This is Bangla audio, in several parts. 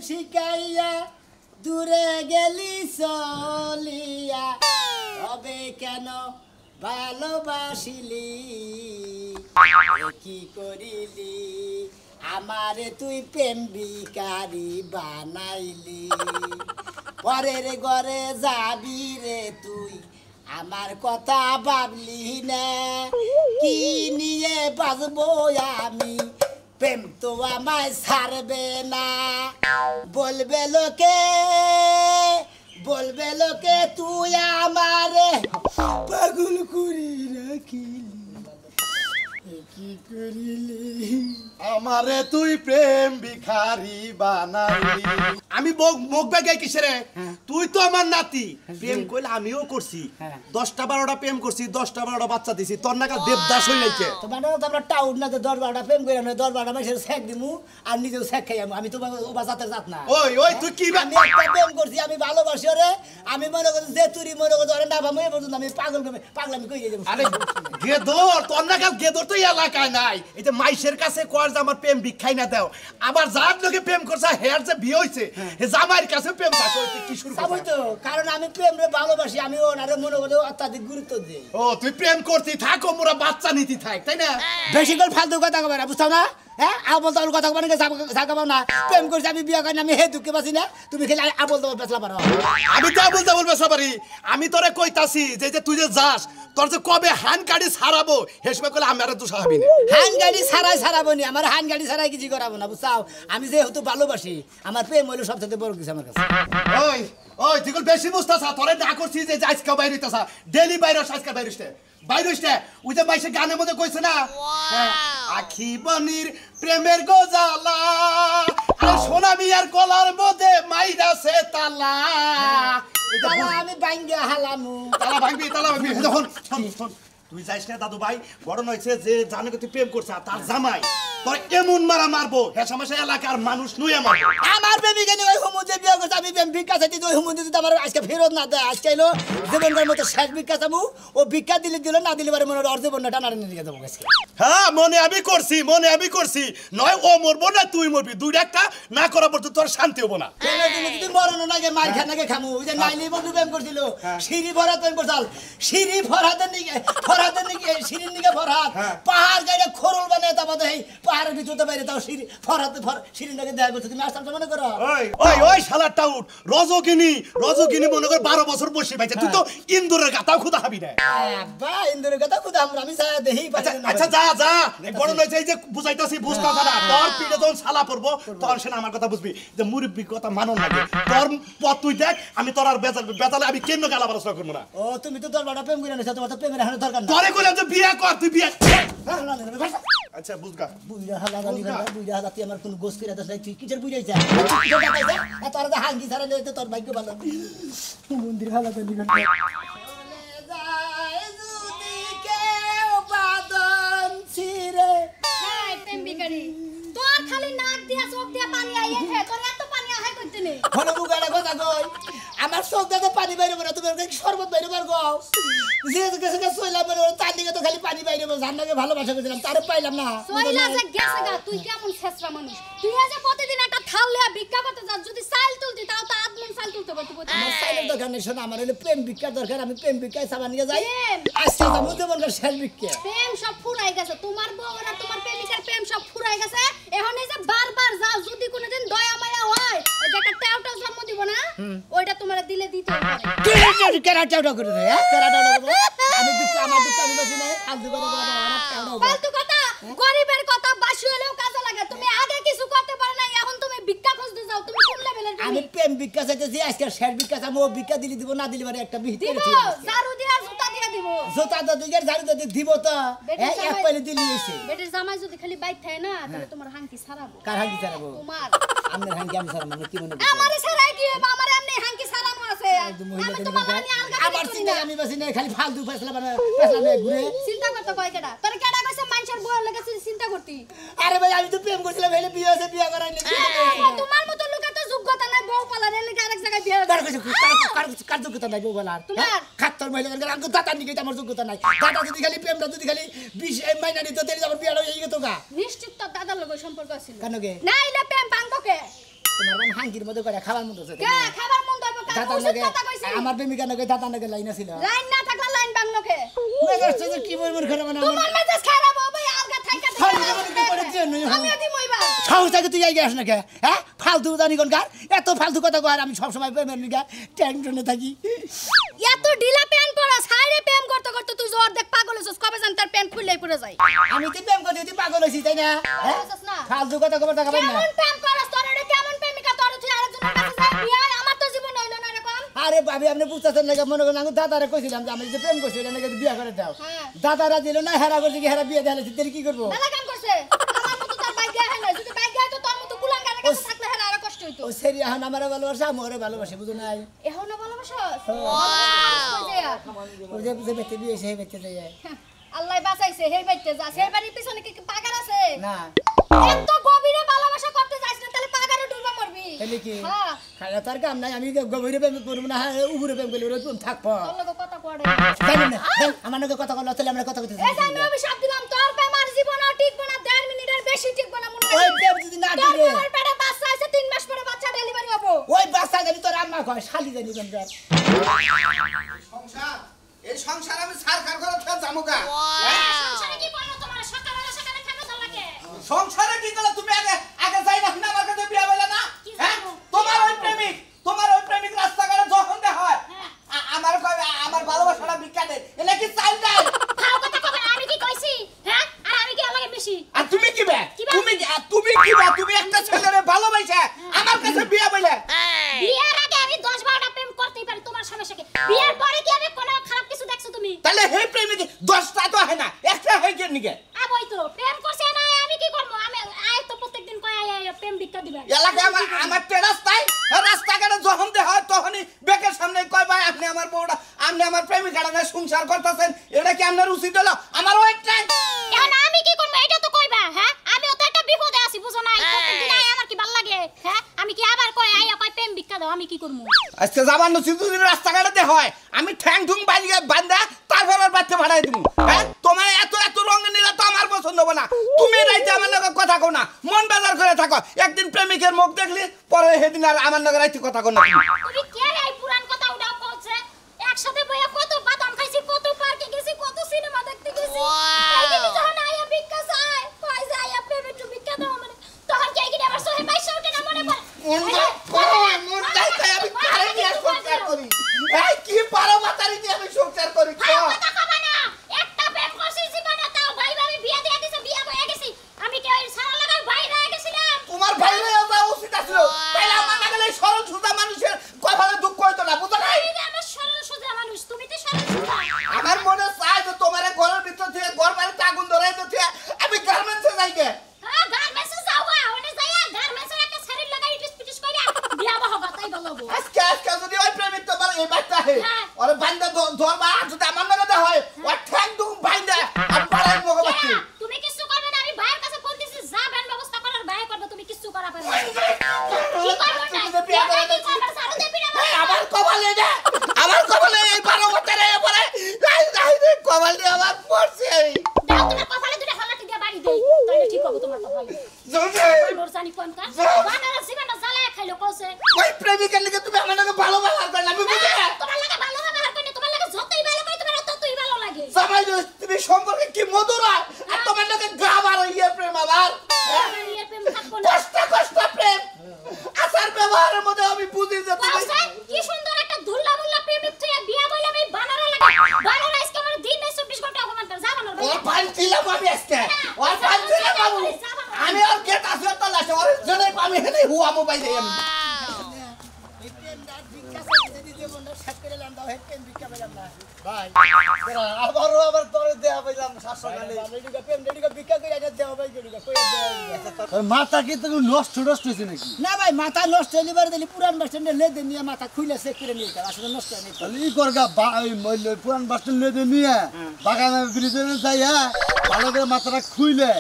শিখাইয়া দূরে গেলি চলিয়া তবে কেন ভালোবাসিলি কি করিলি আমারে তুই প্রেম ভিখারি বানাইলি পরের ঘরে যাবি রে তুই আমার কথা ভাবলি না কি নিয়ে বাজবো আমি প্রেম তো আমায় ছাড়বে না বলবে লোকে তুই আমারে পাগল করে রাখিলি কি করিলি আমারে তুই প্রেম ভিখারি বানাইলি আমি মুখ বেগে কিসেরে তুই তো আমার নাতি প্রেম কইলে আমিও করছি 10টা 12টা প্রেম করছি 10টা 12টা বাচ্চা দিছি তোর নাকা দেবদাস হই নাইকে তো মানে তো আমরা টাউন না 10 12টা প্রেম কইরা না 10 12টা মাসের শেক দিমু আর নিজেও শেক খাই আমি তো ও বাজাতের জাত না ওই তুই কি আমি একটা প্রেম করছি আমি ভালোবাসি ওরে আমি মনে করি যে তুই মনে করি ওরে না ভাবে পর্যন্ত আমি পাগলামি কই যাই আরে গেদর তোর নাকা গেদর তো এলাকায় নাই এই যে মাইশের কাছে কর যে আমার প্রেম ভিক্ষাই না দাও আবার যার লগে প্রেম করছা হেয়ার যে বিয়ে হইছে হে জামাইর কাছে প্রেম চাইছো কি শুরু করছ তো কারণ আমি প্রেমরে ভালোবাসি আমি ওনারে মনে করি অত্যাধিক গুরুত্ব দেই ও তুই প্রেম করতি থাকো মোরা বাচ্চা নিতি থাক তাই না বেশি করে ফালতু কথা কবে না বুঝছো না হ্যাঁ আবল তাবল কথা কবে না জাগাবো না প্রেম করছি আমি বিয়ে করি আমি হে দুঃখে বাসি না তুমি খেলে আবল তাবল বেচলা পারো আমি তো আবল তাবল বেচলা পারি আমি তোরে কইতাছি যে তুই যে যাস তোর যে কবে হান গাড়ি ছাড়াবো হেসমে কইলে আমি আর দোষ হবি না হান গাড়ি ছাড়াবো নি আমার হান গাড়ি ছাড়াই কিছু করাবো না বুঝছাও আমি যেহেতু ভালোবাসি আমার প্রেম হইলো সবচেয়ে বড় কিছু আমার কাছে ওই তুই বেশি বুঝতাছা তোরে না করছিস যে আজকে বাইরে হইতাছা ডেলি বাইরে আজকে বাইরে হইছে বাইরে হইছে ওই যে মাইসে গানের মধ্যে কইছে না আখি বনির প্রেমের গোজালা আর সোনা মিয়ার গলার মধ্যে মাইরাছে তালা তালা আমি ভাঙ্গিয়া হালামু তালা ভাঙবি যখন তুই যাইস না দাদু ভাই বড় নইছে যে জানে তুই প্রেম করছ তার জামাই তোর এমন মারা মারবো হেসামাশা এলাকার মানুষ নুয়ে মারবো আমার প্রেমিকা নিয়ে ওই হুমুদে বিয়ে করছে আমি প্রেম ভিক্ষা চাইতে ওই হুমুদে যদি আমার আজকে ফেরত না দেয় আজকে এলো জীবনটার মতো শেষ ভিক্ষা চাবো ও ভিক্ষা দিলে না দিলে পারে মনে ওর জীবনটা টানারে নিয়ে যাবো কাছে হ্যাঁ মনে আমি করছি নয় ও মরবো না তুই মরবি দুইটা একটা না করা পর্যন্ত তোর শান্তি হবো না যদি মরণ নাগে মার খা নাগে খামু ওই যে নাইলি বন্ধু প্রেম করছিল সিঁড়ি ভরা প্রেম করছাল সিঁড়ি ফরাতের নিকে সিঁড়ির নিকে ফরাত পাহাড় গাড়ি খোরল বানিয়ে তারপরে এই পাহাড়ের ভিতরে বাইরে তাও সিঁড়ি নাকি দেখা করছে তুমি আসতে মনে করো ওই শালার টাউট রজকিনী মনে কর 12 বছর বসে পাইছে তুই তো ইন্দুরের গাতাও খুদা হবি না আব্বা ইন্দুরের গাতা খুদা আমি দেখি আচ্ছা যা বড় নয় এই যে বুঝাইতাছি বুঝতা না তোর পিঠে যখন শালা পড়বো তখন সে আমার কথা বুঝবি যে মুরব্বির কথা মানো লাগে তোর পথ তুই দেখ আমি তোর আর বেজালে আমি কেন গালা আলোচনা করবো না ও তুমি তো তোর বড় প্রেম করে নিছ তোমার তো প্রেমের হাতে দরকার না তোরে কইলাম যে বিয়ে কর তুই বিয়ে আচ্ছা বুঝগা বুইরা হালা তুই আমার কোন গোস করে দাস নাই তুই কিচের বুইরাইছা তোর দা হাঙ্গি ছাড়া লইতে তোর ভাগ্য ভালো মন্দির হালা গালি গালি তোর খালি নাক দিয়া চোখ দিয়া পানি আইছে তোর এত পানি আহে কইতে নেই হলো বুগাড়া কথা কই আমার চোখ দিয়ে পানি বাইরে বড় তুমি শরবত বাইরে বার গাও যে গেছে সইলা বলে তার দিকে তো খালি পানি বাইরে বল জান্নাকে ভালোবাসা করেছিলাম তারে পাইলাম না সইলা যে গেছে গা তুই কেমন ছেছরা মানুষ তুই যে প্রতিদিন একটা থাল লইয়া ভিক্ষা করতে যাস যদি চাল তুলতি তাও তো আদমন চাল তুলতে পারতি আমার চাইলের দরকার নেই শোনা আমার হলো প্রেম ভিক্ষার দরকার আমি প্রেম ভিক্ষায় সাবান নিয়ে যাই আজকে যাবো তো বলবো শেষ ভিক্ষা প্রেম সব ফুরাই গেছে তোমার বউ আর তোমার প্রেমিকার প্রেম সব ফুরাই গেছে এখন এই যে বারবার যাও যদি কোনোদিন দয়া মায়া হয় ওই যে একটা টাউটা জন্ম দিব না ওইটা তোমারে দিলে দিতে পারে কেরা টাউটা করে রে কেরা টাউটা করে আমি দুঃখ আমার দুঃখ আমি বাসি নাই ফালতু কথা গরিবের কথা বাসি হলেও কাজে লাগে তুমি আগে কিছু করতে পারো না এখন তুমি ভিক্ষা খুঁজতে যাও তুমি কোন লেভেলের আমি প্রেম ভিক্ষা চাইতেছি আজকে শেষ ভিক্ষা চাবো ভিক্ষা দিলি দিব না দিলি পারে একটা বিহিত দিব ঝাড়ু দিয়া জুতা দিয়া দিব জুতা দিকে ঝাড়ু দিয়ে দিব তো এক পাইলে দিলি এসে বেটির জামাই যদি খালি বাইক থাকে না তাহলে তোমার হাঙ্কি ছাড়াবো কার হাঙ্কি ছাড়াবো তোমার আমার হাঙ্কি আমি ছাড়াবো মানে কি মনে আমারে ছাড়াই কি হবে আমার এমনি হাঙ্কি ছাড়ানো আছে আমি তোমার মানে আলগা আবার চিন্তা আমি বাসি নাই খালি ফালতু ফেসলা ঘুরে চিন্তা করতে কয় কেডা তোর কেডা কইছে মানুষের বউ লাগে চিন্তা করতি আরে ভাই আমি তো প্রেম করছিলাম এলে বিয়ে হইছে বিয়ে করাই নাই তোমার মত লোকে তো যোগ্যতা নাই বউ পালার এলে আরেক জায়গায় বিয়ে কার কইছে কার যোগ্যতা নাই বউ বলার তোমার খাত্তর মহিলা আমি দাতা নিকে আমার যোগ্যতা নাই দাদা যদি খালি প্রেমটা যদি খালি 20 মাইনা দিত তাহলে আমার বিয়ে হয়ে যেত গা নিশ্চিত তো দাদার লগে সম্পর্ক আছিল কেন গে না ইলে প্রেম ভাঙবো কে তোমার বান হাঙ্গির মধ্যে করে খাবার মতো আছে কে খাবার মন দইব কা দাদা ওষুধ নাকি কথা কইছি আমার প্রেমিকা নাকি দাদা নাকি লাইন ছিল লাইন না থাকলে লাইন বাংলো কে কি বলবো খারাপ না তোমার মেজাজ খারাপ হবে আলগা থাইকা আমি আদি মইবা সাহসটাকে তুই আইগে আস না কে হ্যাঁ ফালতু জানি কোনকার এত ফালতু কথা কয় আমি সব সময় প্রেমের নিগা টেনশনে থাকি এত ঢিলা প্যান্ট পরা সাইরে প্রেম করতে করতে তুই জোর দেখ পাগল হইছস কবে জান তার প্যান্ট খুললেই পড়ে যায় আমি তো প্রেম করতে তুই পাগল হইছিস তাই না হ্যাঁ? হইছস না ফালতু কথা কবার টাকা পাই না কেমন প্রেম করস তোর এটা কেমন প্রেমিকা তোর তুই আরেকজনের কাছে যাই বিয়া আমার তো জীবন হইলো না এরকম আরে ভাবি আপনি বুঝতেছেন না মনে করেন আমি দাদারে কইছিলাম যে আমি যে প্রেম করছি এটা নাকি বিয়ে করে দাও হ্যাঁ। দাদারা দিল না হেরা করছে কি হেরা বিয়ে দেখালে তুই কি করবো দাদা কাম করছে আমার মতো তার বাইক গায় না যদি বাইক গায় তো তোর মতো কুলাঙ্গারের কাছে থাকলে হেরা আরো কষ্ট হইতো ও সেরি এখন আমার ভালোবাসা আমারে ভালোবাসে বুঝো নাই এখনো ভালোবাসস ও যে যে বেতে বিয়ে সেই বেতে যায় আল্লাহ বাঁচাইছে হেই বাইতে যা সেই বাড়ির পিছনে কি পাগার আছে না এত গভীরে ভালোবাসা করতে যাস না তাহলে পাগারে ডুবা মরবি তাহলে কি হ্যাঁ খালা তার কাম নাই আমি গভীরে প্রেম করবো না উপরে প্রেম করবো ওরকম থাকবো তোর লগে কথা কড়ে জানি না আমার নাকি কথা বলা তাহলে আমরা কথা কইতেছি এই যে আমি অভিশাপ দিলাম তোর প্রেম আর জীবন আর টিকবো না 1.5 মিনিটের বেশি টিকবো না মনে ওই প্রেম যদি না তোর টিকে বউয়ের পেটে বাচ্চা আছে 3 মাস পরে বাচ্চা ডেলিভারি হবো ওই বাচ্চা জানি তোর আম্মা কয় শালি জানি কোনকার সংসার এই সংসার আমি সরকার করে জামুগা সংসারে কি করব তোমার সকালে খাবে তো লাগে সংসারে কি করে তুমি আগে আগে যাই না আমার কাছে বিয়া বলে না হ্যাঁ তোমার ওই প্রেমিক রাস্তাঘাটে যখন দে হয় আমার কয় আমার ভালোবাসাটা ভিক্ষা দে এলা কি চাই না ভাও কথা কবে আমি কি কইছি হ্যাঁ আর আমি কি লাগে বেশি আর তুমি কি বে তুমি একটা ছেলেরে ভালোবাসা আমার কাছে বিয়া বলে বিয়ের আগে আমি 10-12টা প্রেম করতেই পারি তোমার সমস্যা কি বিয়ের পরে কি আমি কোনো খারাপ কিছু দেখছো তুমি তাহলে হে প্রেমিক 10টা তো হয় না একটা হয় কি নিকে আবই তো প্রেম করছে না আমি কি করব আমি আয় তো প্রত্যেকদিন কয় আয় প্রেম ভিক্ষা দিবেন এলাকা আমার রাস্তায় রাস্তাঘাটে যখন দে হয় তখনই বেকের সামনে কয় ভাই আপনি আমার বউটা আপনি আমার প্রেমিকাটা না সংসার করতেছেন এটা কি আপনার উচিত হলো আমার ওয়েট নাই এখন আমি কি করব এটা তো কইবা হ্যাঁ আমি তো একটা বিপদে আছি বুঝো না প্রত্যেকদিন আয় আমার কি ভাল লাগে হ্যাঁ আমি কি আবার কয় আয় কয় প্রেম ভিক্ষা দাও আমি কি করব আজকে যাবার নসিব যদি রাস্তাঘাটে দে হয় আমি ঠ্যাং ঠুং বান্ধা তারপর আর বাচ্চা ভাড়াই দিব হ্যাঁ তোমার এত রঙ নিলে তো আমার পছন্দ হবে না তুমি রাইতে আমার লগে কথা কও না মন বাজার করে থাকো একদিন প্রেমিকের মুখ দেখলি পরে সেদিন আর আমার লগে রাইতে কথা কও না তুমি কে এই পুরান কথা উড়াও কইছে একসাথে বইয়া কত বাদাম খাইছি কত পার্কে গেছি কত সিনেমা দেখতে গেছি এইদিন যখন আয়া ভিক্ষা চাই কই যায় প্রেম একটু ভিক্ষা দাও মানে তখন কি এইদিন আমার সহে পয়সা উঠে না মনে পড়ে মন চাই আমি কারে নিয়ে সংসার করি এই কি পারো মাতারি দিয়ে আমি সংসার করি কথা কবা না একটা প্রেম করছি জীবনে তাও ভাই ভাবি বিয়ে দিয়ে দিছে বিয়ে হয়ে গেছি আমি কি ওই সারা লাগার ভাই হয়ে গেছিলাম তোমার ভাই হয়ে যাওয়া উচিত ছিল তাইলে আমার না গেলে সরল সুজা মানুষের কথালে দুঃখ হইতো না বুঝো নাই তুমি আমার সরল সোজা মানুষ তুমি তো সরল সোজা আমার মনে চাই যে তোমার ঘরের ভিতর থেকে ঘর বাড়িতে আগুন ধরাই দিতে আমি গার্মেন্টসে যাই গে হ্যাঁ গার্মেন্টসে যাওয়া ওনে যাইয়া গার্মেন্টসের একটা শরীর লাগাই ইটিস পিটিস কইরা বিয়া হবা তাই বলবো আজকে যদি ওই প্রেমিক তোমার এই বাচ্চা হে হ্যাঁ। ওরে বান্দা ধরবা যদি আমার নামে দেওয়া হয় ও ঠ্যাং দুম বাইন্দা আর পাড়াই মগে বাচ্চা তুমি কিছু করবে না আমি ভাইয়ের কাছে ফোন দিছি যা ব্যান ব্যবস্থা করার ভাই করবে তুমি কিছু করা পারবে না কি করবে না তুমি বিয়া করে কি করবে সারু দেবি না আমার কপালে না আমার কপালে এই 12 বছরে পরে যাই রে কপাল দিয়ে আমার পড়ছে দাও তোমার কপালে দুটো হালাটি দিয়ে বাড়ি দেই তাহলে ঠিক হবে তোমার কপালে জোরে নোর জানি কোন কা বানারা জীবনটা জ্বালায় খাইলো কইছে ওই প্রেমিকের লিগে তুমি আমার নাকি ভালো ব্যবহার করলে আমি বুঝি না তোমার লাগে ভালো ব্যবহার কইনি তোমার লাগে যতই ভালো কই তোমার ততই ভালো লাগে সবাই তুমি সম্পর্কে কি মধুর হয় আর তোমার নাকি গা বার ইয়ে প্রেম আবার আমার ইয়ে প্রেম থাকবো না কষ্ট প্রেম আচার ব্যবহারের মধ্যে আমি বুঝি যে তুমি কইছে কি সুন্দর একটা ধুল্লা মুল্লা প্রেমিক তুই বিয়া বইলে আমি বানারা লাগে বানারা আজকে আমার দিন 24 ঘন্টা অপমান করে যা বানার ওর পান ছিলাম আমি আজকে ওর পান ছিলাম বাবু আমি ওর গেট আসলে তো লাসে ওর জন্য আমি হেনে হুয়া মোবাইল দেই আমি এই প্রেমটা ভিক্ষা যদি জীবনটা শেষ করে লাম দাও এই প্রেম ভিক্ষা পেলাম না ভাই আবার তোরে দেয়া পাইলাম 700 টাকা বালিডিকা প্রেম ডেডিকা ভিক্ষা করে এটা দেও ভাই ডেডিকা কই দেও মাথা কি তুমি নষ্ট হইছে নাকি না ভাই মাথা নষ্ট হইলি বারে দিলি পুরান বাস স্ট্যান্ডে লে দে নিয়ে মাথা খুইলে চেক করে নিয়ে আসলে নষ্ট হয় না তাহলে ই করগা পুরান বাস স্ট্যান্ড লয়ে নিয়ে বাগানে ব্রিজে যাই হ্যাঁ ভালো করে মাথাটা খুইলে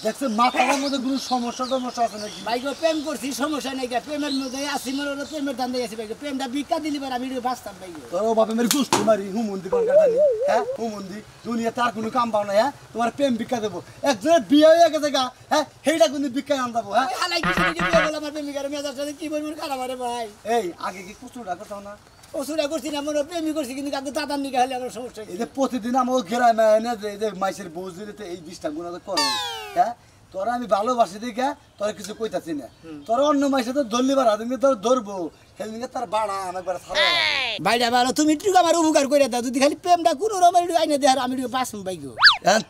দেখছে মাথার মধ্যে কোনো সমস্যা আছে নাকি ভাই গো প্রেম করছি সমস্যা নাই গা প্রেমের মধ্যে আসি মনে প্রেমের দান দিয়ে আসি ভাই প্রেমটা ভিক্ষা দিলি বারে আমি বাঁচতাম ভাই তোর বাপে মেরে গুষ্টি মারি হুমন্দি কোন জানি হ্যাঁ হুমন্দি দুনিয়া তার কোনো কাম পাও না হ্যাঁ তোমার প্রেম ভিক্ষা দেবো একজনের বিয়ে হয়ে গেছে গা হ্যাঁ সেইটা কিন্তু ভিক্ষা আন যাবো হ্যাঁ হালাই কিছু বিয়ে বলে আমার প্রেমিকার মেজার সাথে কি বলবো খারাপ আরে ভাই এই আগে কি কুচুটা করতাম না ওষুধটা করছি না মনে প্রেমিক করছি কিন্তু কাকু দাদার নিকে হলে আমার সমস্যা এই যে প্রতিদিন আমার গ্রামে এনে যে এই যে মাইসের বউ দিলে এই 20টা গুণা তো করো হ্যাঁ তোরা আমি ভালোবাসি দেখে তোরা কিছু কইতাছি না তোরা অন্য মাইসে তো ধরলিবার আদমি তোর ধরবো সেদিনকে তার বাড়া একবার ছাড়া ভাইটা ভালো তুমি একটু আমার উপকার করে দাও যদি খালি প্রেমটা কোনো রকমের আইনে দেয় আমি একটু বাঁচুন ভাইগো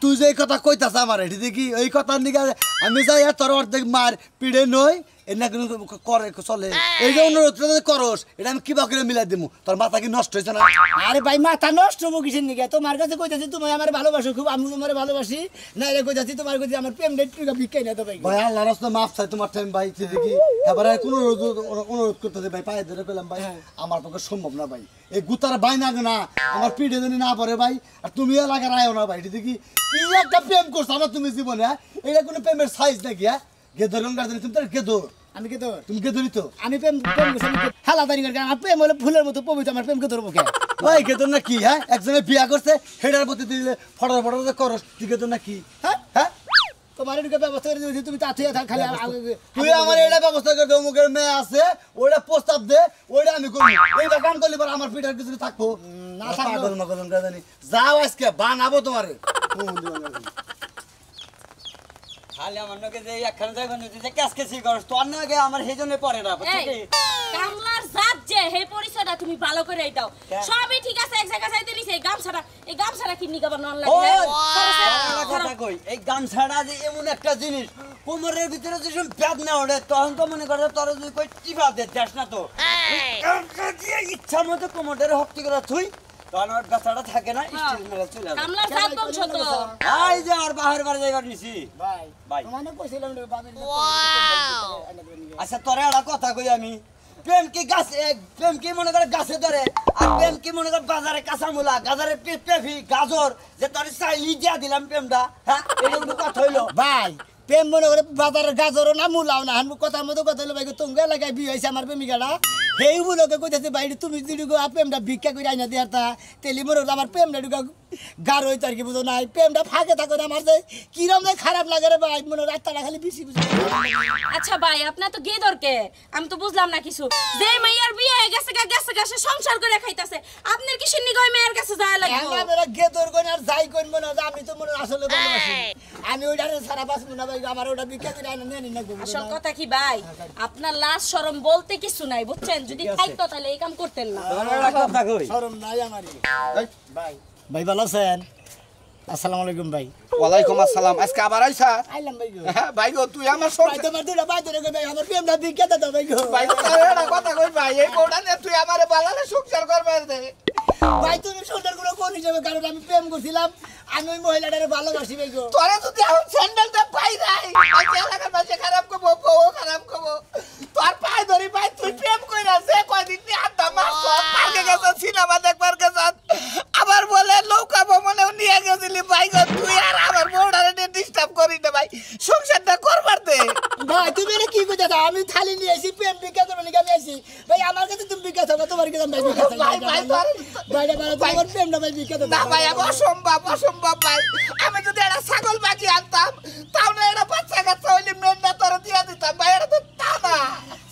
তুই যে এই কথা কইতাছ আমার এটি দেখি এই কথার নিকে আমি যাই তোর অর্ধেক মার পিড়ে নই এনা কোনো করে চলে এই যে অনুরোধ করস এটা আমি কিবা করে মিলাই দিমু তোর মাথা কি নষ্ট হয়েছে না আরে ভাই মাথা নষ্ট হবো কিসের নিকে তোমার কাছে কইতাছি তুমি আমার ভালোবাসো খুব আমি তোমার ভালোবাসি না রে কইতাছি তোমার কাছে আমার প্রেমটা একটু ভিক্ষাই না তো ভাই ভাই আল্লাহ রাস্তা মাফ চাই তোমার টাইম ভাই দেখি এবারে কোনো অনুরোধ করতেছে ভাই পায়ে ধরে পেলাম ভাই আমার পক্ষে সম্ভব না ভাই এই গুতার ভাই না না আমার পিঠে জানি না পড়ে ভাই আর তুমি এলাকার আয়ো না ভাই এটি দেখি কি একটা প্রেম করছো না তুমি জীবনে এটা কোনো প্রেমের সাইজ নাকি হ্যাঁ গেদর গঙ্গার জানি তুমি তো গেদর আমি কে তোর তুমি গেদরই তো আমি প্রেম প্রেম করছি হালা দাঁড়ি করে আমার প্রেম হলে ফুলের মতো পবিত্র আমার প্রেমকে ধরবো কে ভাই গেদর না কি হ্যাঁ একজনে বিয়া করছে হেডার প্রতি দিলে ফটর ফটর করস তুই গেদর না কি হ্যাঁ হ্যাঁ তোমার এদিকে ব্যবস্থা করে দিয়েছি তুমি তাতে খালি তুই আমার এটা ব্যবস্থা করে দেবো মুখের মেয়ে আছে ওইটা প্রস্তাব দে ওইটা আমি করবো এইটা গান করলি পর আমার পিঠার কিছু থাকবো না থাকবো। পাগল মাগল জানি যাও আজকে বানাবো তোমারে খালি আমার নকে যে একখানে যাইবেন যে কাছকাছি করস তোর নাগে আমার সেইজন্য পড়ে না বুঝছিস এই, কামলার জাত যে হে পরিচয়টা তুমি ভালো করে দাও সবই ঠিক আছে এক জায়গা যাইতে নিছে এই গামছাটা কি নিগাবার নন ও লাগে কথা কই এই গামছাড়া যে এমন একটা জিনিস কোমরের ভিতরে যে সব বেদনা ওঠে তখন তো মনে করে তোর যদি কই টিপা দে দেশ না তো ইচ্ছা মতো কোমরের শক্তি করে থুই তখন আমার ব্যথাটা থাকে না স্টিল মেরে চলে যাবে কামলার জাত বংশ তো এই যে আর বাহির বাড়ি যাইবার নিছি ভাই ভাই তোমার কইছিলাম রে বাবির আচ্ছা তোরে একটা কথা কই আমি প্রেম কি গাছে প্রেম কি মনে করে গাছে ধরে আর প্রেম কি মনে করে বাজারে কাঁচামূলা গাজারে পেঁপি গাজর যে তোর চাইলি দিয়া দিলাম প্রেমটা হ্যাঁ এটা কোনো কথা হইলো ভাই প্রেম মনে করে বাজারের গাজরও না মূলাও না কথার মতো কথা হলো ভাই তুমি এলাকায় বিয়ে হয়েছে আমার প্রেমিকাটা সেই বলোকে কইতেছে ভাই তুমি যদি প্রেমটা ভিক্ষা করে আইনা দিয়ে তেলি মনে হলো আমার প্রেমটা ঢুকা গাঢ় হইতো আর কি বুঝো নাই প্রেমটা ফাঁকে থাকো না আমার যে কিরম যে খারাপ লাগে রে ভাই মনে রাস্তাটা খালি বেশি বেশি আচ্ছা ভাই আপনার তো গেদরকে আমি তো বুঝলাম না কিছু যে মাইয়ার বিয়ে হয়ে গেছে সংসার করে খাইতাছে আপনার কি সিন্নি গয় মেয়ের কাছে যায় লাগবে আমরা গেদর কোন আর যাই কোন মনে হয় আমি তো মনে হয় আসলে ভালোবাসি আমি ওইটা সারা বাস মনে ভাই আমার ওটা ভিক্ষা করে আইনা নিয়ে নিন না আসল কথা কি ভাই আপনার লাজ শরম বলতে কিছু নাই বুঝছেন যদি থাকতো তাহলে এই কাম করতেন না কথা কই শরম নাই আমারই ভাই ভাই ভালো আছেন আসসালামু আলাইকুম ভাই ওয়ালাইকুম আসসালাম আজকে আবার আইছা আইলাম ভাই গো হ্যাঁ ভাই গো তুই আমার ভাই তোমার দুটা ভাই ধরে ভাই আমার প্রেমটা ভিক্ষা দাও ভাই গো ভাই একটা কথা কই ভাই এই কোডা নে তুই আমারে বালালে সংসার করবে দে ভাই তুমি সুন্দর করে কোন হিসেবে কারণ আমি প্রেম করছিলাম আমি ওই মহিলাটারে ভালোবাসি ভাই গো তোরে যদি এখন স্যান্ডেলটা পাই নাই ভাই এলাকার মানুষ খারাপ করবো বউ খারাপ করবো তোর পায়ে ধরি ভাই তুই প্রেম কইরা সে কয়দিন নি আড্ডা মারছ পার্কে গেছ সিনেমা দেখবার গেছ আবার বলে নৌকা ভ্রমণেও নিয়ে গেছিলি ভাই গো তুই আর আমার বউডারে ডিস্টার্ব করি না ভাই সংসারটা করবার দে ভাই তুমি এটা কি কইতা দাও আমি থালি নিয়ে আসি প্রেম ভিক্ষা করব নাকি আমি আসি ভাই আমার কাছে তুমি ভিক্ষা চাও তোমার কাছে আমি ভিক্ষা চাই ভাই ভাই তোর ভাই তোমার প্রেমটা ভাই ভিক্ষা দাও না ভাই অসম্ভব ভাই আমি যদি একটা ছাগল বাকি আনতাম তাহলে একটা বাচ্চা কাচ্চা হইলে মেন্ডা তোর দিয়া দিতাম ভাই এটা তো তা না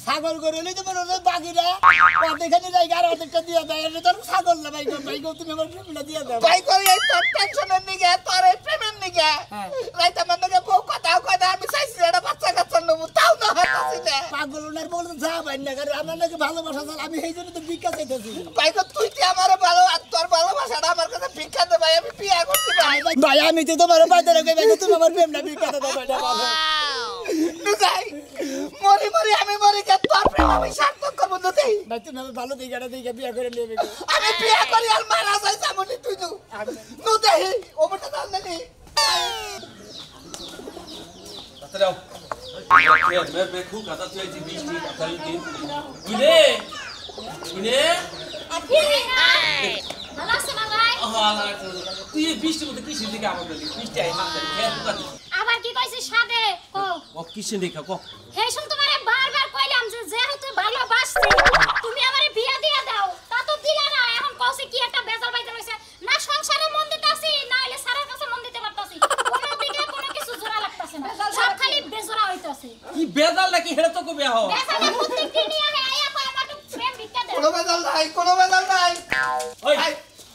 ছাগল করে হইলে তো মনে হয় বাকিরা অর্ধেকখানি জায়গা আর অর্ধেকটা দিয়ে দেয় এটা তোর ছাগল না ভাই গো তুমি আমার প্রেমটা দিয়ে দাও ভাই কই এই তোর টেনশনের নিগে তোর এই প্রেমের নিগে রাইতা মানে বউ কথা কয় আমি চাইছি একটা বাচ্চা কাচ্চা নেবো তাও না হতাছি না পাগল ওনার বলে যা ভাই না করে আমার নাকি ভালোবাসা চাল আমি সেই জন্য তো ভিক্ষা চাইতেছি ভাই কো তুই কি আমারে ভালো আর তোর ভালোবাসাটা আমার কাছে ভিক্ষা দে ভাই আমি বিয়ে করছি ভাই ভাই আমি তো তোমার বাইরে রেখে ভাই তুমি আমার প্রেমটা ভিক্ষা দাও ভাই ভালো নুজাই মরি আমি মরি কে তোর প্রেম আমি সার্থক করব নুজাই ভাই তুমি আমার ভালো দিকে দেখে বিয়ে করে নিয়ে গো আমি বিয়ে করি আর মারা যাই সামনে তুই নুজাই ও বড় দাল নেই দাও मैं खूब खाता तू एक बीच की इने इने ভালো আছে না ভাই তুই এই বৃষ্টির মধ্যে কিসের দিকে আমার বলি বৃষ্টি আই না খেয়ে পুকা আবার কি কইছিস সাদে কো ও কিসের দিকে ক হেই শুন তোমারে বারবার কইলাম যে যেহেতু ভালোবাসছি তুমি আমারে বিয়া দিয়া দাও তা তো দিলা না এখন কইছে কি একটা বেজাল বাইতে হইছে না সংসারে মন দিতাছি না হইলে সারার কাছে মন দিতে পারতাছি কোনো দিকে কোনো কিছু জোড়া লাগতাছে না সব খালি বেজোড়া হইতাছে কি বেজাল নাকি হেড়ে তো কবে হও বেসালে প্রত্যেকদিন নিয়ে আয়া আমার তো প্রেম ভিক্ষা দে কোনো বেজাল নাই কোনো বেজাল নাই ওই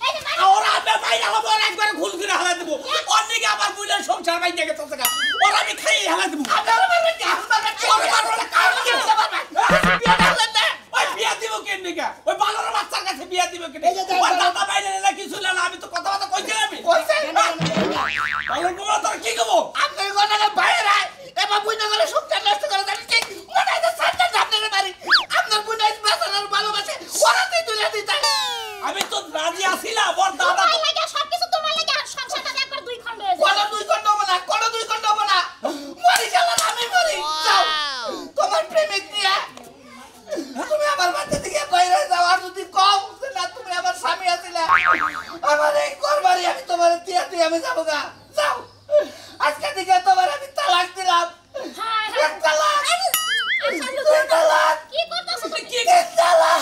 এই যে ভাই ওরা আমি বাইরে হবো একবার ঘুল করে হালা দেব অন্যকে আবার বুইলার সংসার বাইরে গেছে টাকা ওরা আমি খাই হালা দেব আপনারা মারবে কি আপনারা মারবে কার কি মারবে বিয়া দিলেন না ওই বিয়া দিব কেন নিকা ওই বালর বাচ্চার কাছে বিয়া দিব কেন ওই দাদা বাইরে না কিছু না আমি তো কথা কথা কইছি আমি বালর গোবর তোর কি কব আপনার কথা বাইরে এবার বুইনা করে সংসার নষ্ট করে জানি কি মনে হয় সাতটা আপনাদের বাড়ি আপনার বুইনা বেচারার ভালোবাসে ওরাতেই তুলে দিতে আমি তো রাজি আছিলাম ওর দাদা তোমার লাগা সবকিছু তোমার লাগা সংসারটা একবার দুই খন্ড হয়ে কোন যায় দুই খন্ড হবো না কোন দুই খন্ড হবো না মরি গেলাম আমি মরি যাও তোমার প্রেমিক নিয়ে তুমি আমার বাচ্চা থেকে বাইরে যাও আর যদি কম না তুমি আমার স্বামী আছিলে আমার এই করবারই আমি তোমার দিয়া দিয়ে আমি যাবো গা যাও আজকে থেকে তোমার আমি তালাক দিলাম হ্যাঁ এক তালাক হ্যাঁ দুই তালাক কি করতেছ তুমি কি তালাক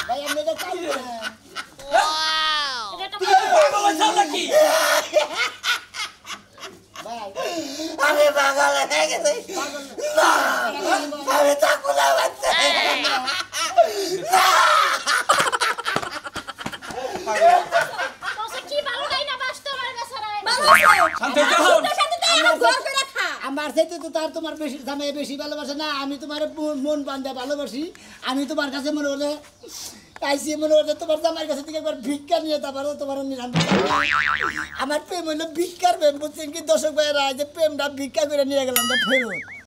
ভাই আমি এটা চাই না এটা তুমি পাগল হয়েছো নাকি ভাই আমি পাগল হয়ে গেছি না আমি থাকবো না বাচ্চা তোসে কি ভালো নাই না বাস তোমার বেচারায় শান্তি হও আমার চাইতে তো তার তোমার বেশি জামাই বেশি ভালোবাসে না আমি তোমার মন বান্ধা ভালোবাসি আমি তোমার কাছে মনে হলে আইসি মনে হলে তোমার জামাইয়ের কাছে থেকে একবার ভিক্ষা নিয়ে তারপরে তোমার নিরাম আমার প্রেম হইলো ভিক্ষার প্রেম বুঝছেন কি দর্শক ভাইয়েরা যে প্রেমটা ভিক্ষা করে নিয়ে গেলাম ফেরত